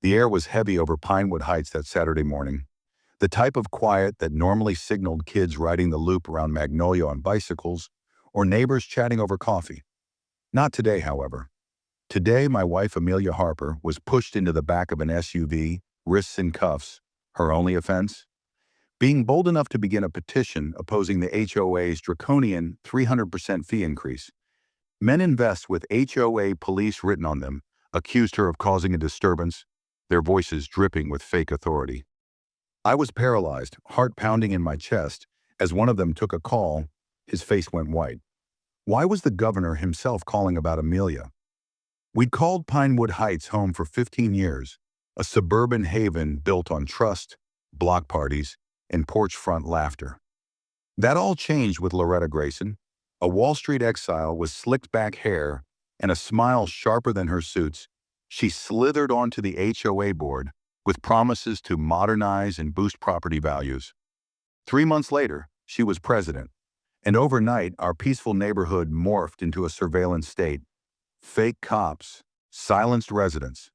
The air was heavy over Pinewood Heights that Saturday morning, the type of quiet that normally signaled kids riding the loop around Magnolia on bicycles or neighbors chatting over coffee. Not today, however. Today, my wife, Amelia Harper, was pushed into the back of an SUV, wrists in cuffs. Her only offense? Being bold enough to begin a petition opposing the HOA's draconian 300% fee increase. Men invest with HOA police written on them accused her of causing a disturbance, their voices dripping with fake authority. I was paralyzed, heart pounding in my chest, as one of them took a call. His face went white. Why was the governor himself calling about Amelia? We'd called Pinewood Heights home for 15 years, a suburban haven built on trust, block parties, and porch front laughter. That all changed with Loretta Grayson, a Wall Street exile with slicked back hair and a smile sharper than her suits. She slithered onto the HOA board with promises to modernize and boost property values. 3 months later, she was president, and overnight our peaceful neighborhood morphed into a surveillance state. Fake cops, silenced residents,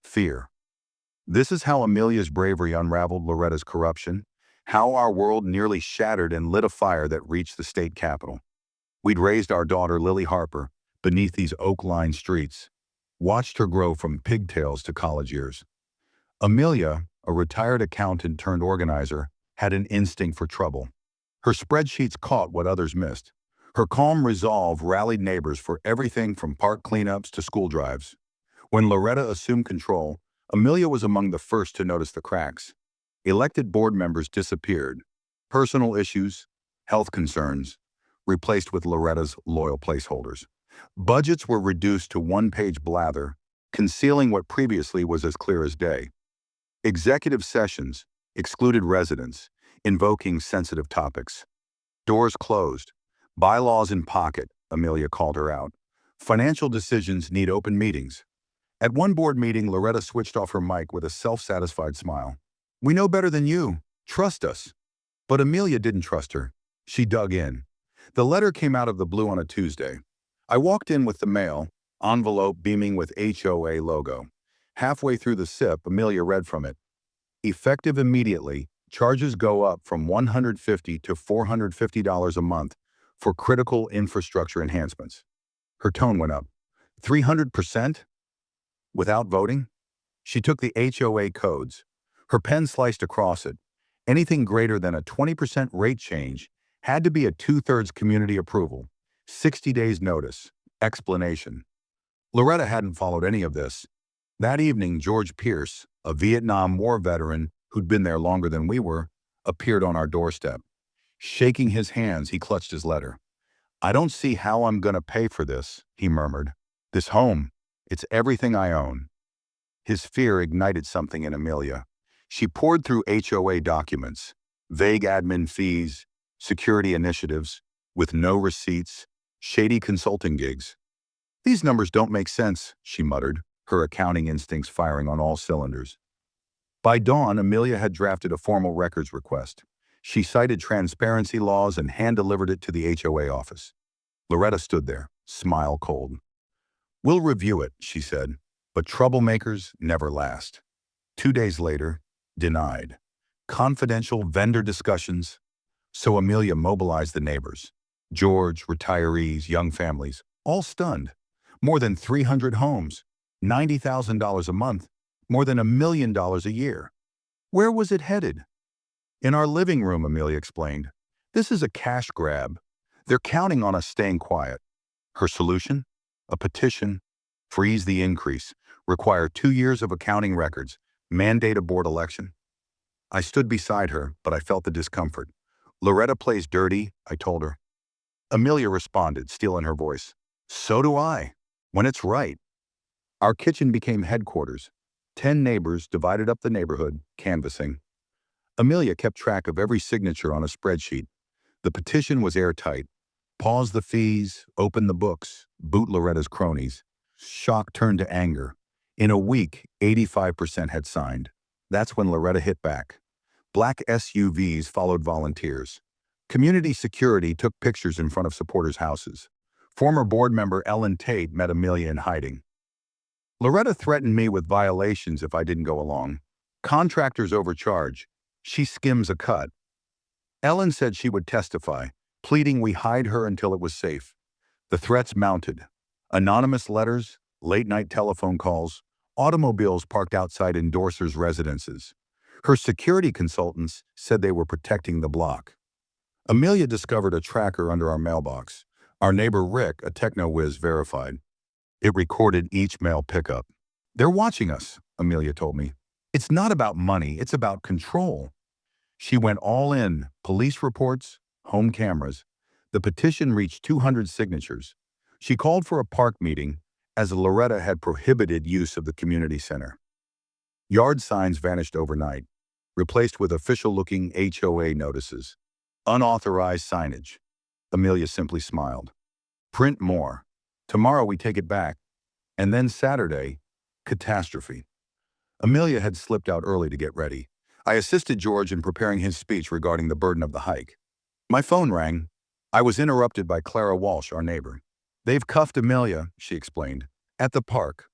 fear. This is how Amelia's bravery unraveled Loretta's corruption, how our world nearly shattered and lit a fire that reached the state capitol. We'd raised our daughter, Lily Harper, beneath these oak-lined streets, watched her grow from pigtails to college years. Amelia, a retired accountant turned organizer, had an instinct for trouble. Her spreadsheets caught what others missed. Her calm resolve rallied neighbors for everything from park cleanups to school drives. When Loretta assumed control, Amelia was among the first to notice the cracks. Elected board members disappeared. Personal issues, health concerns, replaced with Loretta's loyal placeholders. Budgets were reduced to one-page blather, concealing what previously was as clear as day. Executive sessions excluded residents, invoking sensitive topics. Doors closed. Bylaws in pocket, Amelia called her out. Financial decisions need open meetings. At one board meeting, Loretta switched off her mic with a self-satisfied smile. "We know better than you. Trust us." But Amelia didn't trust her. She dug in. The letter came out of the blue on a Tuesday. I walked in with the mail, envelope beaming with HOA logo. Halfway through the sip, Amelia read from it. Effective immediately, charges go up from $150 to $450 a month for critical infrastructure enhancements. Her tone went up. 300%? Without voting? She took the HOA codes. Her pen sliced across it. Anything greater than a 20% rate change had to be a 2/3 community approval. 60 days notice. Explanation. Loretta hadn't followed any of this. That evening, George Pierce, a Vietnam War veteran who'd been there longer than we were, appeared on our doorstep. Shaking his hands, he clutched his letter. "I don't see how I'm gonna pay for this," he murmured. "This home, it's everything I own." His fear ignited something in Amelia. She poured through HOA documents, vague admin fees, security initiatives, with no receipts, shady consulting gigs. "These numbers don't make sense," she muttered, her accounting instincts firing on all cylinders. By dawn, Amelia had drafted a formal records request. She cited transparency laws and hand-delivered it to the HOA office. Loretta stood there, smile cold. "We'll review it," she said, "but troublemakers never last." 2 days later, denied. Confidential vendor discussions. So Amelia mobilized the neighbors. George, retirees, young families, all stunned. More than 300 homes, $90,000 a month, more than $1 million a year. Where was it headed? "In our living room," Amelia explained. "This is a cash grab. They're counting on us staying quiet." Her solution? A petition. Freeze the increase. Require 2 years of accounting records. Mandate a board election. I stood beside her, but I felt the discomfort. "Loretta plays dirty," I told her. Amelia responded, steel in her voice. "So do I, when it's right." Our kitchen became headquarters. 10 neighbors divided up the neighborhood, canvassing. Amelia kept track of every signature on a spreadsheet. The petition was airtight. Pause the fees, open the books, boot Loretta's cronies. Shock turned to anger. In a week, 85% had signed. That's when Loretta hit back. Black SUVs followed volunteers. Community security took pictures in front of supporters' houses. Former board member Ellen Tate met Amelia in hiding. Loretta threatened me with violations if I didn't go along. Contractors overcharge. She skims a cut. Ellen said she would testify, pleading we hide her until it was safe. The threats mounted. Anonymous letters, late-night telephone calls, automobiles parked outside endorsers' residences. Her security consultants said they were protecting the block. Amelia discovered a tracker under our mailbox. Our neighbor Rick, a techno-whiz, verified. It recorded each mail pickup. They're watching us, Amelia told me. It's not about money, it's about control. She went all in, police reports, home cameras. The petition reached 200 signatures. She called for a park meeting, as Loretta had prohibited use of the community center. Yard signs vanished overnight, replaced with official-looking HOA notices. Unauthorized signage. Amelia simply smiled. Print more. Tomorrow we take it back. And then Saturday, catastrophe. Amelia had slipped out early to get ready. I assisted George in preparing his speech regarding the burden of the hike. My phone rang. I was interrupted by Clara Walsh, our neighbor. They've cuffed Amelia, she explained, at the park.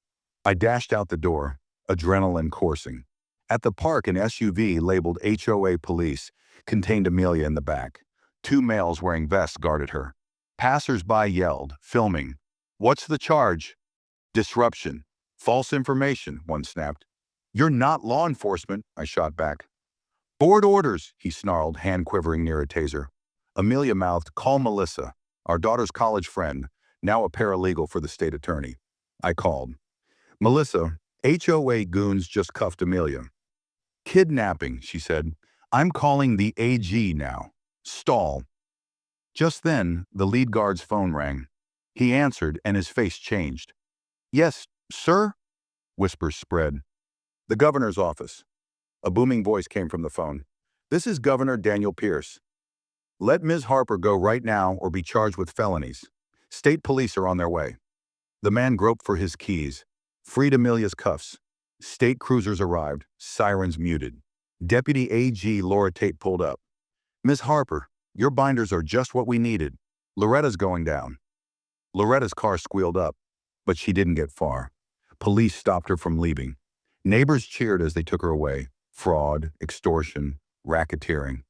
I dashed out the door, adrenaline coursing. At the park, an SUV labeled HOA police contained Amelia in the back. 2 males wearing vests guarded her. Passers-by yelled, filming. What's the charge? Disruption. False information, one snapped. You're not law enforcement, I shot back. Board orders, he snarled, hand quivering near a taser. Amelia mouthed, call Melissa, our daughter's college friend, now a paralegal for the state attorney. I called. Melissa, HOA goons just cuffed Amelia. Kidnapping, she said. I'm calling the AG now. Stall. Just then, the lead guard's phone rang. He answered, and his face changed. Yes, sir? Whispers spread. The governor's office. A booming voice came from the phone. This is Governor Daniel Pierce. Let Ms. Harper go right now or be charged with felonies. State police are on their way. The man groped for his keys, freed Amelia's cuffs. State cruisers arrived, sirens muted. Deputy AG Laura Tate pulled up. Ms. Harper, your binders are just what we needed. Loretta's going down. Loretta's car squealed up, but she didn't get far. Police stopped her from leaving. Neighbors cheered as they took her away. Fraud, extortion, racketeering.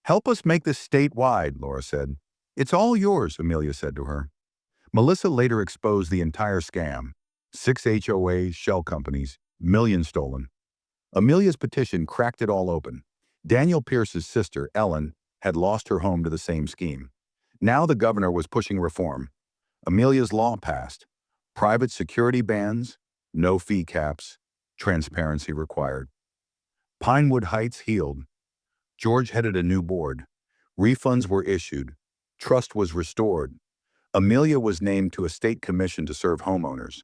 Help us make this statewide, Laura said. It's all yours, Amelia said to her. Melissa later exposed the entire scam. 6 HOAs, shell companies, millions stolen. Amelia's petition cracked it all open. Daniel Pierce's sister, Ellen, had lost her home to the same scheme. Now the governor was pushing reform. Amelia's law passed. Private security bans, no fee caps, transparency required. Pinewood Heights healed. George headed a new board. Refunds were issued. Trust was restored. Amelia was named to a state commission to serve homeowners.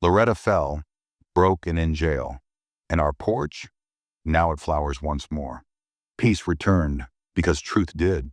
Loretta fell, broke and in jail. And our porch? Now it flowers once more. Peace returned, because truth did.